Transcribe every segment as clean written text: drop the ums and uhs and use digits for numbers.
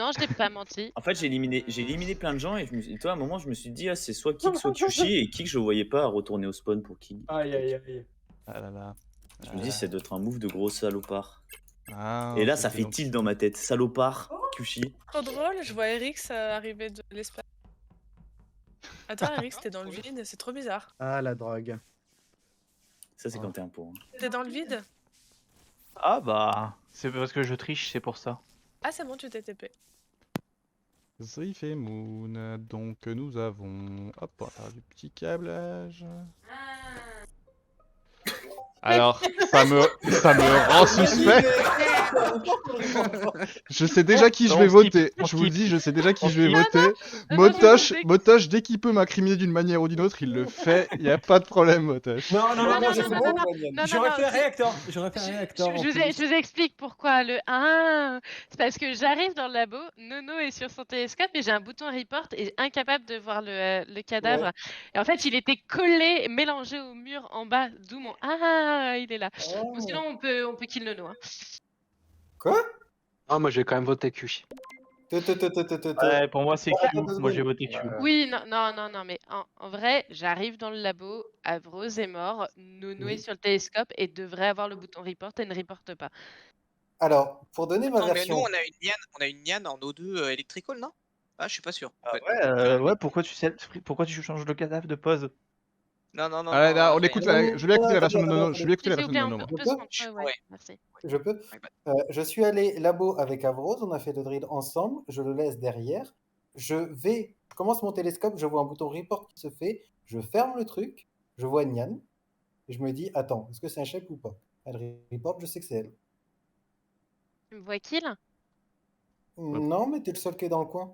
Non, je n'ai pas menti. En fait, j'ai éliminé plein de gens et toi, à un moment, je me suis dit: «Ah, c'est soit Kik, soit Kyushi» et Kik, je le voyais pas retourner au spawn pour Kik. Aïe, aïe, aïe. Ah là là. Je me dis: «Ça doit être un move de gros salopard» Ah, et là, ça c'était fait donc... tilt dans ma tête. Salopard, Kyushi. Trop drôle, je vois Erix arriver de l'espace. Attends, Erix, t'es dans le vide, c'est trop bizarre. Ah, la drogue. Ça, c'est Oh. quand t'es un pauvre. T'es dans le vide? Ah bah, c'est parce que je triche, c'est pour ça. Ah, c'est bon, tu t'es TP. Zrif et Moon, donc nous avons... Hop, on va faire du petit câblage. Alors, ça me rend suspect. Je sais déjà qui je vais voter. Je vous le dis, je sais déjà qui je vais voter. Motosh, dès qu'il peut m'incriminer d'une manière ou d'une autre, il le fait. Il n'y a pas de problème, Motosh. Non, non, c'est non, bon. non, J'aurais non, fait un c'est- réacteur. J'aurais fait un réacteur. Je vous explique pourquoi le 1. C'est parce que j'arrive dans le labo, Nono est sur son télescope et j'ai un bouton report et incapable de voir le cadavre. Ouais. Et en fait, il était collé, mélangé au mur en bas, d'où mon ah, il est là. Bon, sinon, on peut kill Nono. Hein. Quoi? Ah, moi, j'ai quand même voté Kyushi. Ouais, pour moi, c'est Q. Moi, j'ai voté Q. Oui, non, mais en vrai, j'arrive dans le labo, Avros est mort, Nono est sur le télescope et devrait avoir le bouton report et ne reporte pas. Alors, pour donner ma Non, mais version. nous, on a une Nian en O2 Electrical, non? Ah, je suis pas sûr. en fait. Ouais, pourquoi tu changes le cadavre de pause? Non, non, non. Ah, non, là, on mais- écoute je vais écouter la version de Nono. Je vais écouter la S'il vous version de plaît, Nono. on peut se rendre. Ouais, Ouais. merci. Je peux. Je suis allé labo avec Avros, on a fait le drill ensemble, je le laisse derrière. Je commence mon télescope, je vois un bouton report qui se fait, je ferme le truc, je vois Nian, et je me dis, attends, est-ce que c'est un chef ou pas? Elle report, je sais que c'est elle. Tu me vois kill? Non, mais t'es le seul qui est dans le coin.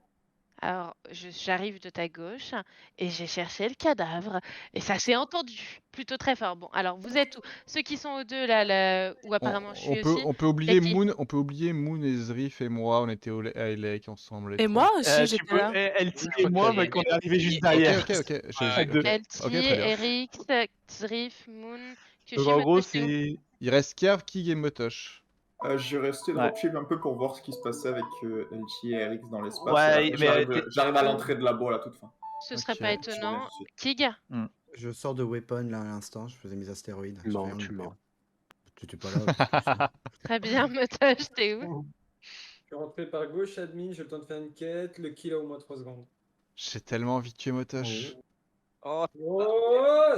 Alors, j'arrive de ta gauche et j'ai cherché le cadavre et ça s'est entendu plutôt très fort. Bon, alors vous êtes où? Ceux qui sont aux deux là où apparemment je suis aussi. On peut oublier qui Moon et Zrif et moi, on était au Lake ensemble. les Et trois. moi aussi, j'étais là. LT et moi, mais qu'on est arrivé juste derrière. Ok. Ouais, LT, Ok, très bien. Eric, Zrif, Moon, Donc Kyushi, en gros, Motoshi. il reste Kerv, Kig et Motosh. Je restais dropship un peu pour voir ce qui se passait avec LG et RX dans l'espace. Ouais, mais J'arrive à l'entrée de labo à la toute fin. Ce serait Ok. pas étonnant. Kig? Je sors de Weapon là à l'instant, je faisais mes astéroïdes. Tu mens, tu mens. Tu étais pas là. Très bien, Motosh, t'es où? Je suis rentré par gauche, admin, j'ai le temps de faire une quête. Le kill a au moins 3 secondes. J'ai tellement envie de tuer Motosh. Oh, Oh!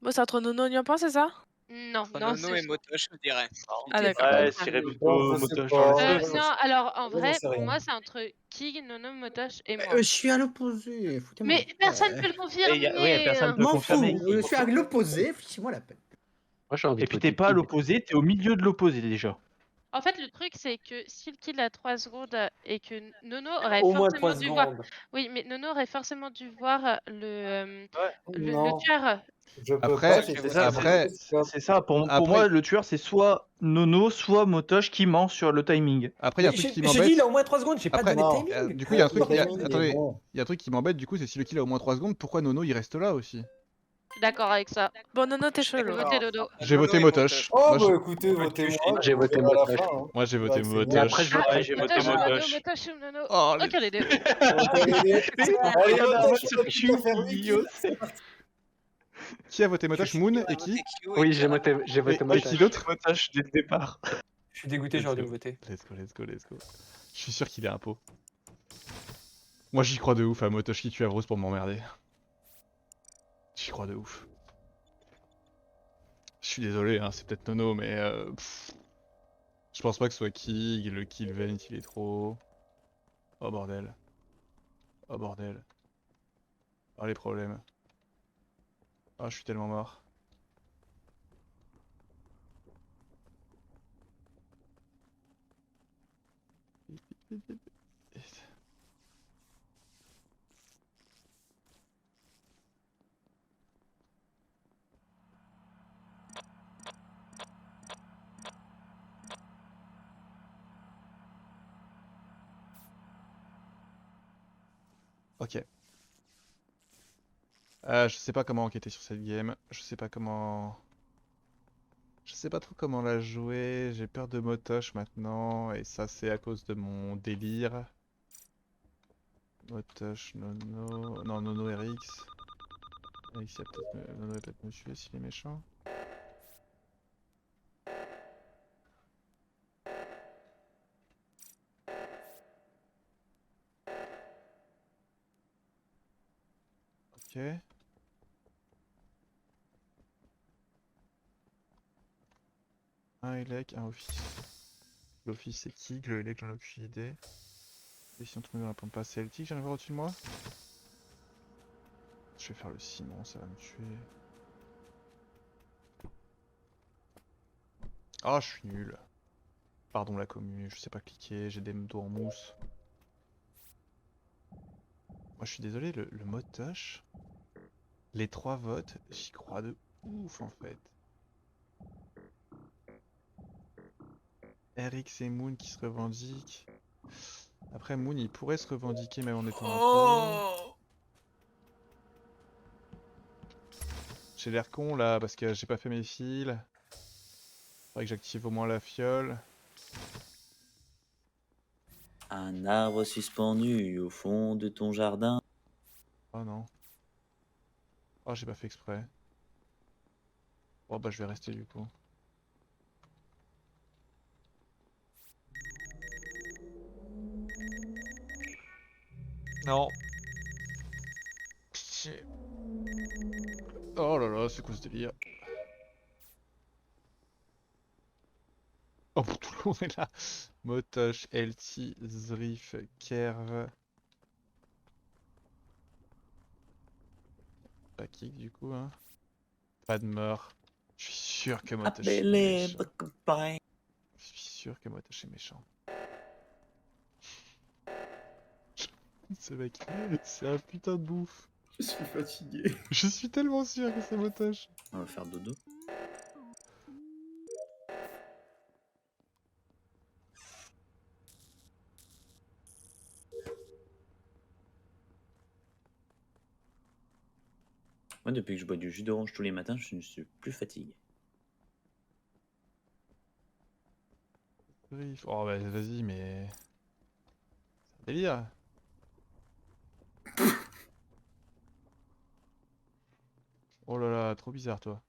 Bon, c'est entre Nono et Niampan, c'est ça? Non, entre non, Nono et Motosh, je dirais. Ah, d'accord. Ouais, je dirais plutôt je sais Motosh. pas. non, alors en Moi, vrai, j'en sais pour rien. moi, c'est entre Kig, Nono, Motosh et moi. Je suis à l'opposé. Foutez-moi Mais la paix. personne peut le confirmer. Ouais, personne peut M'en fous. confirmer. Je suis à l'opposé. Foutez-moi la paix. Moi, j'ai envie Et de puis voter t'es pas à Kid. l'opposé, t'es au milieu de l'opposé déjà. En fait, le truc, c'est que si le kill a 3 secondes et que Nono aurait Au moins forcément 3 dû voir. secondes. Oui, mais Nono aurait forcément dû voir le Non, tueur. je peux Après, pas. c'est j'ai ça, testé après, le télescope. c'est ça. Pour moi, le tueur, c'est soit Nono, soit Motosh qui ment sur le timing. Après, il y a un truc qui Je dis, m'embête. il a au moins 3 secondes, j'ai pas Après, donné de non, timing. Du coup, il y a un truc. Le timing, il est Attendez, bon. il y a un truc qui m'embête. Du coup, c'est si le kill a au moins 3 secondes, pourquoi Nono il reste là aussi? Je suis d'accord avec ça. Bon, Nono, t'es Je chelou. vais voter Dodo. J'ai voté Motosh. Oh, Moi, bah écoutez, votez-moi. J'ai voté on verra à la Motosh. fin, hein. Moi, j'ai voté Ouais, c'est bon. Motosh. Et après, je voterai. j'ai voté Motosh ou Nono, Motosh. Motosh ou Nono. Oh, Ok, les deux. Allez, Motosh, tu vas faire huit kills. Qui a voté Motosh? Moon et qui? Oui, j'ai voté Et qui Motosh. d'autre? Motosh dès le départ. Je suis dégoûté, j'aurais dû me voter. Let's go. Je suis sûr qu'il est un pot. Moi, j'y crois de ouf à Motosh qui tue Avros pour m'emmerder. J'y crois de ouf. Je suis désolé, hein, c'est peut-être Nono, mais je pense pas que ce soit Kig, le kill vent il est trop... Oh bordel. Oh bordel. Oh les problèmes. Oh je suis tellement mort. Ok. Je sais pas comment enquêter sur cette game. Je sais pas comment Je sais pas trop comment la jouer, j'ai peur de Motoche maintenant, et ça c'est à cause de mon délire. Motoche, Nono... Non, Nono, RX. RX, Nono va peut-être me tuer s'il est méchant. Ok. Un Elec, un Office. L'Office c'est qui? Le Elec, j'en ai aucune idée. Et si on tombe dans la pompe pas celtique, j'en ai voir au-dessus de moi? Je vais faire le Simon, ça va me tuer. Ah, je suis nul. Pardon la commu, je sais pas cliquer, j'ai des doigts en mousse. Moi je suis désolé, le Motoche, les 3 votes, j'y crois de ouf en fait. RX et Moon qui se revendiquent. Après Moon il pourrait se revendiquer même en étant un pro. Oh J'ai l'air con là parce que j'ai pas fait mes fils. Faudrait que j'active au moins la fiole. Un arbre suspendu au fond de ton jardin. Oh non. Oh j'ai pas fait exprès. Oh bah je vais rester du coup. Non. Pitié. Oh là là, c'est quoi ce délire? Oh tout le monde est là. Motoche, LT, Zrif, Kerv. Pas kick du coup hein. Pas de mort. Je suis sûr que Motoche est Appelez méchant. copain. Je suis sûr que Motoche est méchant. Ce mec, c'est un putain de bouffe. Je suis fatigué. Je suis tellement sûr que c'est Motoche. On va faire dodo. Moi, depuis que je bois du jus d'orange tous les matins, je ne suis plus fatigué. Zrif. Oh bah vas-y mais... C'est un délire. Oh là là, trop bizarre toi.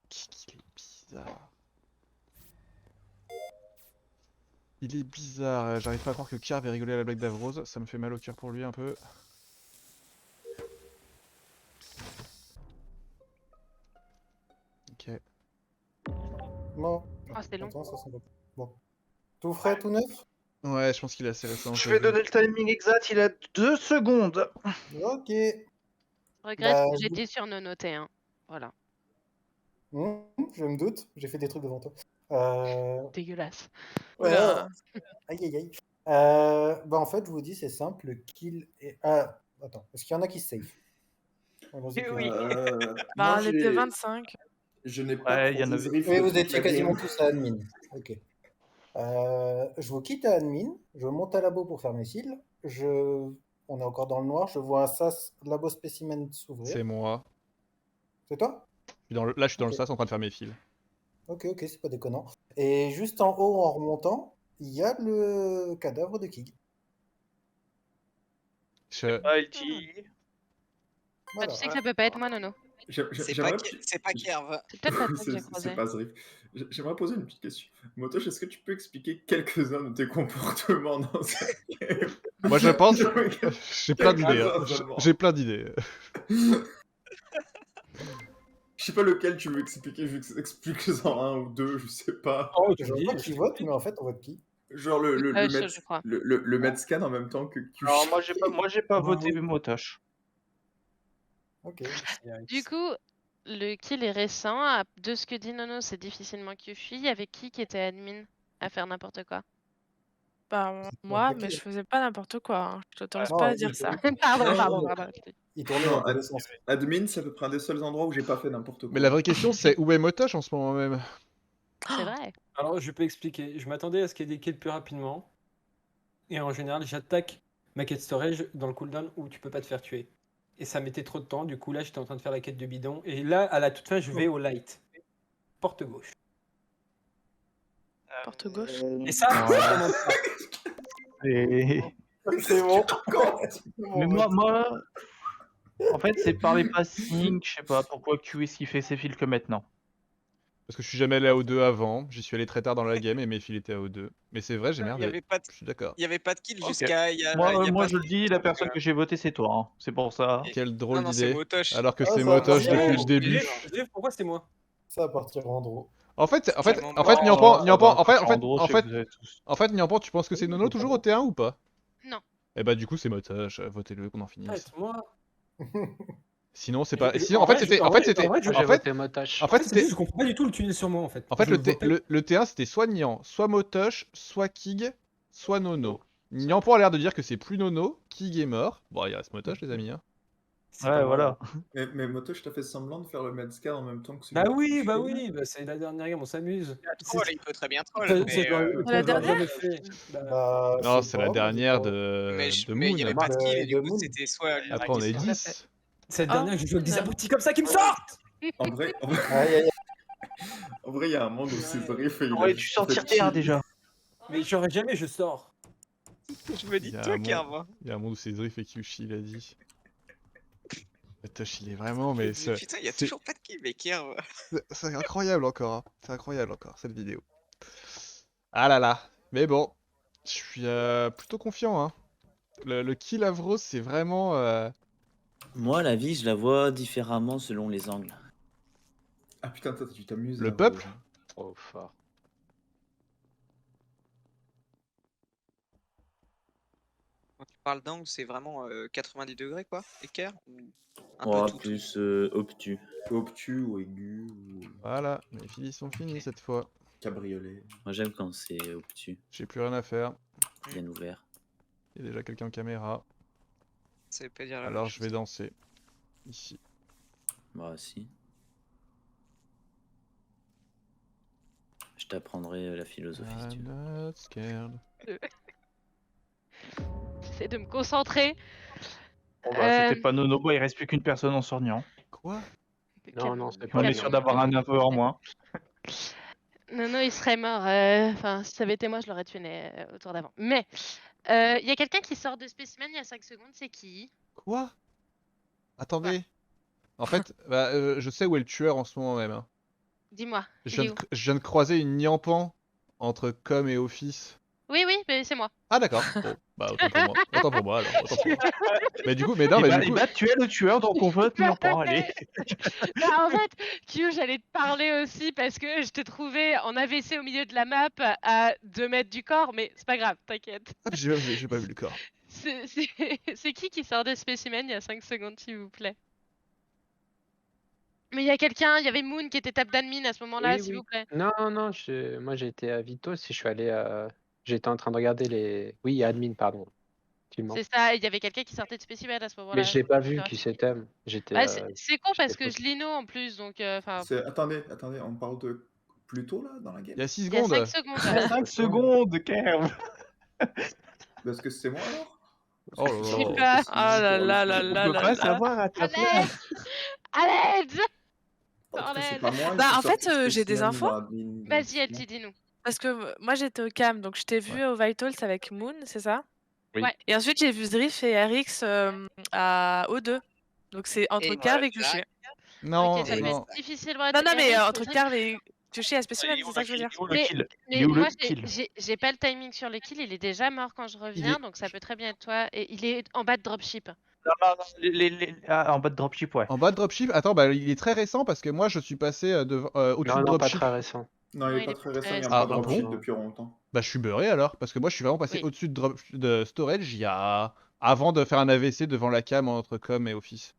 Qu'il est bizarre. Il est bizarre, j'arrive pas à croire que Kerv ait rigolé à la blague d'Avrose, ça me fait mal au cœur pour lui un peu. Ok. Bon. Ah, c'était long. Attends, ça semble- Bon. Tout frais, tout neuf? Ouais, je pense qu'il est assez récent. Je vais donner le timing exact, il a 2 secondes. Ok. Je regrette Bah, que j'étais surnoté, hein. Voilà. Je me doute, j'ai fait des trucs devant toi. Dégueulasse. Ouais, Oula. aïe aïe aïe. Bah en fait, je vous dis, c'est simple, le kill est... Ah, attends, est-ce qu'il y en a qui se save? Allons-y, Eh oui. Moi, Bah, on était 25. je n'ai pas Ouais, il y en croisé avait. Zrif Oui, vous toute étiez la quasiment game. tous à admin. Ok. Je vous quitte à admin, je monte à labo pour faire mes fils. On est encore dans le noir, je vois un SAS labo spécimen s'ouvrir. C'est moi. C'est toi? Là, je suis dans le Ok. sas en train de faire mes fils. Ok, c'est pas déconnant. Et juste en haut, en remontant, il y a le cadavre de Kig. Ah, il dit. Bah, Voilà. tu sais que ça peut pas être moi, Nono. C'est J'aimerais... pas Kerv. C'est peut-être pas toi que j'ai croisé. C'est pas Zrif. J'aimerais poser une petite question. Motoche, est-ce que tu peux expliquer quelques-uns de tes comportements dans cette game? Moi je pense... Quelques-uns J'ai plein d'idées. Hein. seulement. J'ai plein d'idées. Je sais pas lequel tu veux expliquer, explique-en un ou deux, je sais pas. Oh, Je vois pas qui vote, mais en fait, on vote qui? Genre Je crois. le Medscan en même temps que Q. Alors, moi, j'ai pas voté Motoche. Ok. Du coup, le kill est récent. De ce que dit Nono, c'est difficilement Kyushi. Il y avait qui était admin à faire n'importe quoi? Bah, C'est moi, compliqué. mais je faisais pas n'importe quoi. Hein. Je t'autorise Non, pas à il dire ça. Pardon. Il tournait Non, dans tous les sens. admin, c'est à peu près un des seuls endroits où j'ai pas fait n'importe quoi. Mais la vraie question c'est où est Motoche en ce moment même? C'est vrai. Alors, je peux expliquer. Je m'attendais à ce qu'il y ait des kills plus rapidement. Et en général, j'attaque ma quête storage dans le cooldown où tu peux pas te faire tuer. Et ça mettait trop de temps. Du coup, là, j'étais en train de faire la quête de bidon. Et là, à la toute fin, je vais au light. Porte gauche. Porte gauche. Et ça, Ouais. ça demande pas. Et- C'est bon. Mais moi, en fait, c'est par les passings, je sais pas pourquoi Q est ce qu'il fait ses fils que maintenant. Parce que je suis jamais allé à O2 avant, j'y suis allé très tard dans la game et mes fils étaient à O2. Mais c'est vrai, j'ai Il y merdé. avait pas de, Je suis d'accord. il y avait pas de kill Ok. jusqu'à. Il y a Moi pas je le dis, la personne que j'ai votée, c'est toi. Hein. C'est pour ça. Quelle drôle non, c'est d'idée. Motoche. Alors que Ah, c'est ça va Motoche partir depuis en le début. Pourquoi c'est moi? Ça va partir en drôle. En fait, Tellement Nyampan, En fait, Nyampan, tu penses que c'est Nono toujours au T1 ou pas? Non. Eh bah du coup c'est Motoche, votez-le qu'on en finisse. Arrête-moi. Sinon c'est pas. Je- Sinon en en fait vrai, c'était. je- En en fait vrai, c'était. en vrai, je- Moi, En j'ai fait. voté Motoche. En fait c'est c'était. juste, je comprends pas du tout le tunnel sur moi en fait. En fait Je le votais- le T1 c'était soit Nian, soit Motoche, soit Kig, soit Nono. Nyampan a l'air de dire que c'est plus Nono, Kig est mort. Bon il reste Motoche les amis hein. c'est pas Ouais, moi. voilà. Mais Motoche, t'as fait semblant de faire le Medscar en même temps que Bah oui, bah c'est la dernière game, on s'amuse. Troll, il peut très bien troll. C'est- mais, c'est dans- euh, c'est La dans- dernière jamais fait. Bah, Bah, Non c'est c'est pas, la moi, dernière j'ai pas- de mais il n'y avait Moon. pas de kill et De du coup Moon. c'était soit. Après on est soit- 10. c'est la dernière que je joue avec des Moon. abrutis comme ça qui me sortent. En vrai, Aïe, aïe, en vrai, il y a un monde où c'est Riff et il a Aurais-tu juste sortir fait T1 chier. déjà? Mais j'aurais jamais, je sors. Je me dis, Il y a toi, un Kerr, monde- moi. Il y a un monde où c'est Drift et Kyushi il a dit. Motoche il est vraiment mais Je me dis, putain, il y a c'est- toujours pas de kill, mais Kerr. C'est incroyable encore, hein. C'est incroyable encore cette vidéo. Ah là là, mais bon, je suis plutôt confiant. Hein. Le kill Avros, c'est vraiment. Moi, la vie, je la vois différemment selon les angles. Ah putain, toi, tu t'amuses. Le là, peuple Rose. Trop fort. Quand tu parles d'angle, c'est vraiment 90 degrés, quoi, équerre ou un Oh, peu tout. plus obtus. Obtus ou aigu ou Voilà, mes filles sont finies cette fois. cabriolet. Moi, j'aime quand c'est obtus, J'ai plus rien à faire. bien ouvert. Il y a déjà quelqu'un en caméra. Ça veut pas dire la Alors même je vais chose. danser. Ici. Moi aussi. Je t'apprendrai la philosophie si tu I'm veux. not scared. J'essaie de me concentrer. Bon bah, c'était Euh, pas Nono, bah, il reste plus qu'une personne en sorniant. Quoi? Non, non, c'est On pas est sûr d'avoir un info en moins. Non, il serait mort. Enfin, si ça avait été moi, je l'aurais tué au tour d'avant. Mais il y a quelqu'un qui sort de spécimen il y a 5 secondes, c'est qui? Quoi? Attendez. En fait, je sais où est le tueur en ce moment même. Hein. Dis-moi. Je il est viens, où de, je viens de croiser une Nyampan entre Com et Office. Oui, mais c'est moi. Ah d'accord. Bon, bah autant pour moi. Autant pour moi alors. Autant pour moi. Mais du coup, mais non, Et mais bah, du coup. tu es le tueur, donc on vote Nyampan, allez. Bah, en fait, Q, j'allais te parler aussi parce que je t'ai trouvé en AVC au milieu de la map à 2 mètres du corps, mais c'est pas grave, t'inquiète. Ah, j'ai pas vu le corps. C'est qui sort de spécimen il y a 5 secondes, s'il vous plaît? Mais il y a quelqu'un, il y avait Moon qui était table d'admin à ce moment-là, Oui, s'il oui. vous plaît. Non, non, moi j'ai été à Vitos et je suis allé à. J'étais en train de regarder les. Oui, admin, pardon. Effectivement. C'est ça, il y avait quelqu'un qui sortait de spécimen à ce moment-là. Mais je l'ai pas vu Sur qui Affinity. c'était. J'étais. Bah, c'est con parce j'étais que je l'ino en plus, donc enfin. Attendez, on parle de plus tôt là dans la game? Il y a 6 Il y a secondes. 5 secondes. 5 secondes, Kerm. Parce que c'est moi alors? Oh là Je là. sais pas. Ah là là là On là peut là pas là. savoir à ta À place. l'aide À l'aide En tout cas, c'est Bordel. pas moi. Bah, je suis en fait, sorti j'ai des spécimen infos. dans admin, donc Vas-y, c'est elle moi. dis-nous. Parce que moi j'étais au cam, donc je t'ai vu au Vitals avec Moon, c'est ça? Oui. Ouais. Et ensuite j'ai vu Zrif et Arix à O2. Donc c'est entre Et Carve et voilà, Kyushi. Non, Ok, ça va non. être difficile. Brad. Non, mais Eric, entre Cédric. Carve et Kyushi à Spécimen, c'est ça que je veux dire. Il est où le Mais- kill Il Mais est où le moi, kill j'ai pas le timing sur le kill, il est déjà mort quand je reviens, donc ça peut très bien être toi. Et il est en bas de dropship. Non, non, non, ah, en bas de dropship, ouais. En bas de dropship, attends, bah il est très récent parce que moi je suis passé au-dessus Non, de non, pas dropship. très récent. Non, il Non, est pas très récent, il y a récent. pas Ah, de ah dropship bon depuis longtemps. Bah je suis beurré alors, parce que moi je suis vraiment passé Oui. au-dessus de storage il y a... avant de faire un AVC devant la cam entre com et office.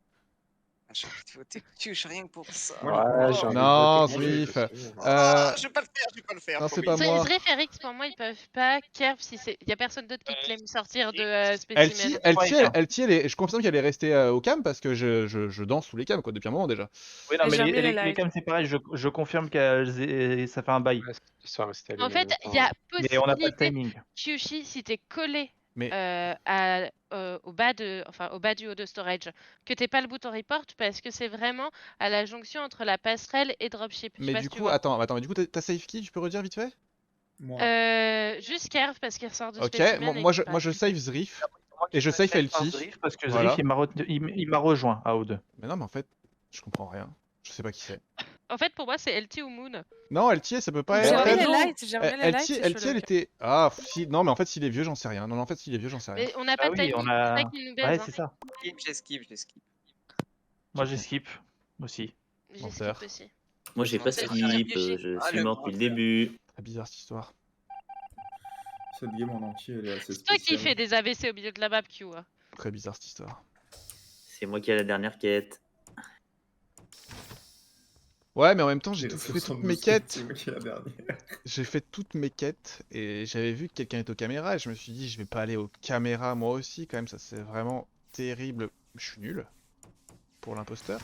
J'ai envie de voter Kyush rien que pour ça. Ouais, j'ai envie de Non, voter Zrif. Kyushi aussi. Ah, je vais pas le faire, non, c'est promis. pas moi. Zrif et Rix, pour moi, ils peuvent pas. Kerv, si c'est. Y a personne d'autre qui claim sortir de Spécimen. Je confirme qu'elle est restée au cam parce que je danse sous les cams quoi, depuis un moment déjà. Oui, non, Mais mais j'ai remis les les lives. cams, c'est pareil, je confirme que ça fait un bail. Ouais, ce soir, c'était En les fait, mêmes il y a temps. Mais on n'a pas de possibilité. timing. Kyushi, si t'es collé Mais- au bas du haut de storage, que t'aies pas le bouton report parce que c'est vraiment à la jonction entre la passerelle et dropship. Je sais Mais pas du si tu coup, vois. attends, mais du coup, t'as save qui, tu peux redire vite fait? Juste Kerv parce qu'il ressort de Ok, spécimen. et moi qu'il je save Zrif. Et je Save save par LT. Zrif parce que Voilà. Zrif il m'a rejoint à O2. Mais non, mais en fait, je comprends rien. Je sais pas qui c'est. En fait, pour moi, c'est LT ou Moon. Non, LT, ça peut pas J'ai être. remis les non. lights, j'ai remis les lights, c'est LT, chelou. elle était. Ah, si. Non, mais en fait, s'il est vieux, j'en sais rien. Non, en fait, s'il est vieux, j'en sais rien. Mais on n'a pas de timing, c'est ça qui nous baise. Ouais, hein. c'est ça. J'esquive. Moi, j'esquipe aussi. J'ai Menteur. skip aussi. Moi, j'ai pas C'est skip, je Ah, suis le mort grand depuis le début. Très bizarre cette histoire. Cette game en entier, elle est assez C'est toi qui spéciale. fais des AVC au milieu de la map, Q. Très bizarre cette histoire. C'est moi qui ai la dernière quête. Ouais, mais en même temps, j'ai Et fait 72 toutes mes quêtes, quêtes. c'est moi qui ai la dernière. J'ai fait toutes mes quêtes et j'avais vu que quelqu'un était aux caméras et je me suis dit, je vais pas aller aux caméras moi aussi, quand même, ça c'est vraiment terrible. Je suis nul pour l'imposteur.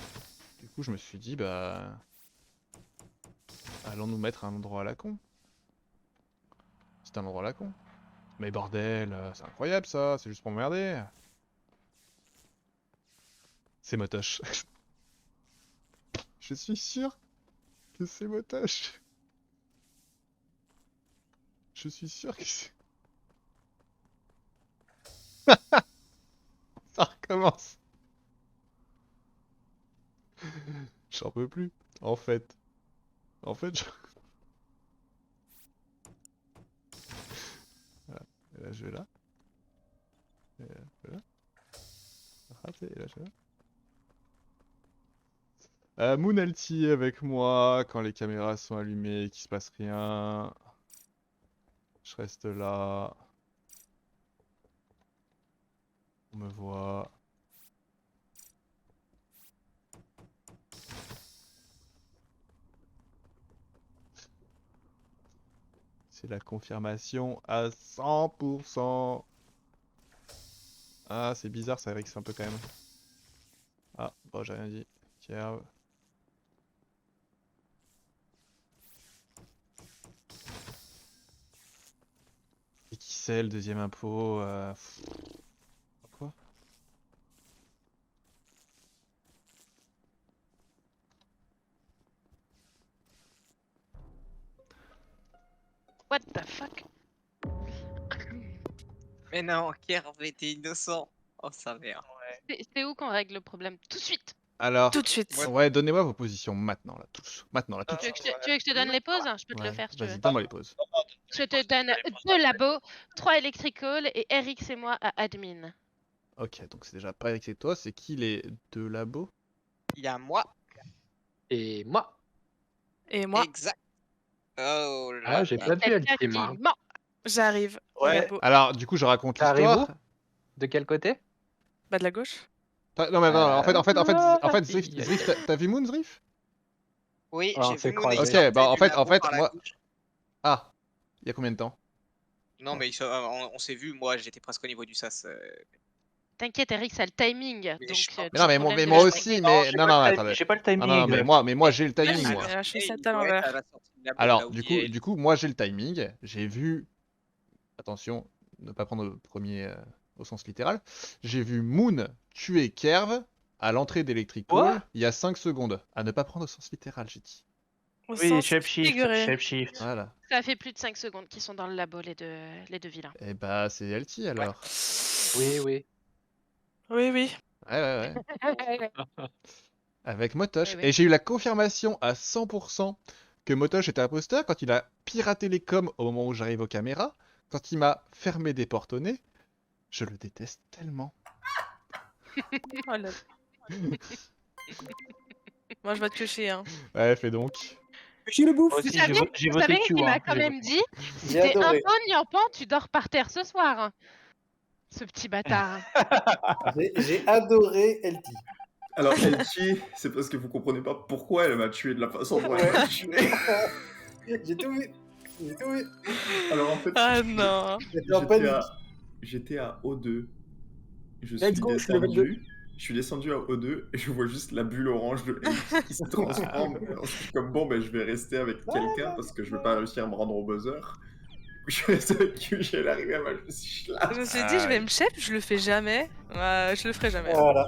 Du coup, je me suis dit, bah. Allons nous mettre à un endroit à la con. C'est un endroit à la con. Mais bordel, c'est incroyable ça, c'est juste pour m'emmerder. C'est motoche. Je suis sûr que c'est motoche. Je suis sûr que c'est... Ça recommence. J'en peux plus. En fait, je... Voilà. Et là, je vais là. Et là, je vais là. Raté, et là, je vais là. Moon LT avec moi quand les caméras sont allumées et qu'il se passe rien. Je reste là. On me voit. C'est la confirmation à 100%. Ah, c'est bizarre, ça Eric, c'est un peu quand même. Ah, bon, j'ai rien dit. Kerv. Et qui c'est le deuxième impôt Quoi? What the fuck? Mais non, Kerv était innocent. Oh sa mère. C'est où qu'on règle le problème? Tout de suite! Alors, Tout de suite. ouais, donnez-moi vos positions maintenant, là, tous. Maintenant, là, tout de Tu veux, suite. tu veux que je te donne les pauses? Je peux te le Ouais, faire si tu veux. vas-y, donne-moi les pauses. Je te donne 2 labos, 3 electrical et Eric et moi à admin. Ok, donc c'est déjà pas Eric et toi, c'est qui les deux labos? Il y a moi. Et moi. Et moi, Exact. Oh là Ah, j'ai là. pas vu Quelqu'un LT, moi. qui ment. j'arrive. Ouais. Labo. Alors, du coup, je raconte T'arrives l'histoire. De quel côté? Bah de la gauche. Non, mais non, en fait, Ah, Zrif, il y a- Zrif, t'as vu Moon, Zrif? Oui, Ah, on j'ai s'est vu mon croisés. équipe Ok, bah, en du fait, labo par la moi- gauche. Ah, il y a combien de temps? Non, mais on s'est vu, moi j'étais presque au niveau du sas. T'inquiète, Eric, ça a le timing. Mais Donc, je- t'as Mais non, pas mais de moi, problème de moi la aussi, technique. mais... Non, non, attendez. J'ai pas le Ah timing. non, mais moi j'ai le timing, Ah, moi. je suis il cette doit à être l'envers. à la sortie du labo, Alors, là où du il est. coup, moi j'ai le timing. J'ai vu... Attention, ne pas prendre le premier au sens littéral. J'ai vu Moon tuer Kerv à l'entrée d'Electric Quoi Pool il y a 5 secondes. À ne pas prendre au sens littéral, j'ai dit. Au Oui, sens shapeshift, figuré. shapeshift. Voilà. Ça fait plus de 5 secondes qu'ils sont dans le labo, les deux vilains. Et bah, c'est LT alors. Oui, oui. Oui, oui. Ouais. Avec Motosh. Oui, oui. Et j'ai eu la confirmation à 100% que Motosh était imposteur quand il a piraté les coms au moment où j'arrive aux caméras. Quand il m'a fermé des portes au nez. Je le déteste tellement. Oh là. Moi, je vais te piocher. Hein. Ouais, fais donc. Moi Vous aussi, savez, j'ai vous savez voté Q. qu'il m'a hein, quand j'ai même voté. dit si J'ai t'es un adoré. bon Nyampan, tu dors par terre ce soir. Hein. Ce petit bâtard. J'ai adoré LT. Alors, LT, c'est parce que vous comprenez pas pourquoi elle m'a tué de la façon dont elle m'a tué. J'ai tout vu. J'ai tout vu. Alors, en fait, Ah non. J'étais en panique. j'étais à O2. Je Let's suis go, je suis level descendu. Je suis descendu à O2 et je vois juste la bulle orange de LT qui se transforme. Alors, je suis comme bon, ben je vais rester avec quelqu'un parce que je vais pas réussir à me rendre au buzzer. Je suis resté avec Q, j'ai l'arrivée à ma je me suis là. Je me suis dit, je vais me chef, je le fais jamais. Je le ferai jamais. Voilà.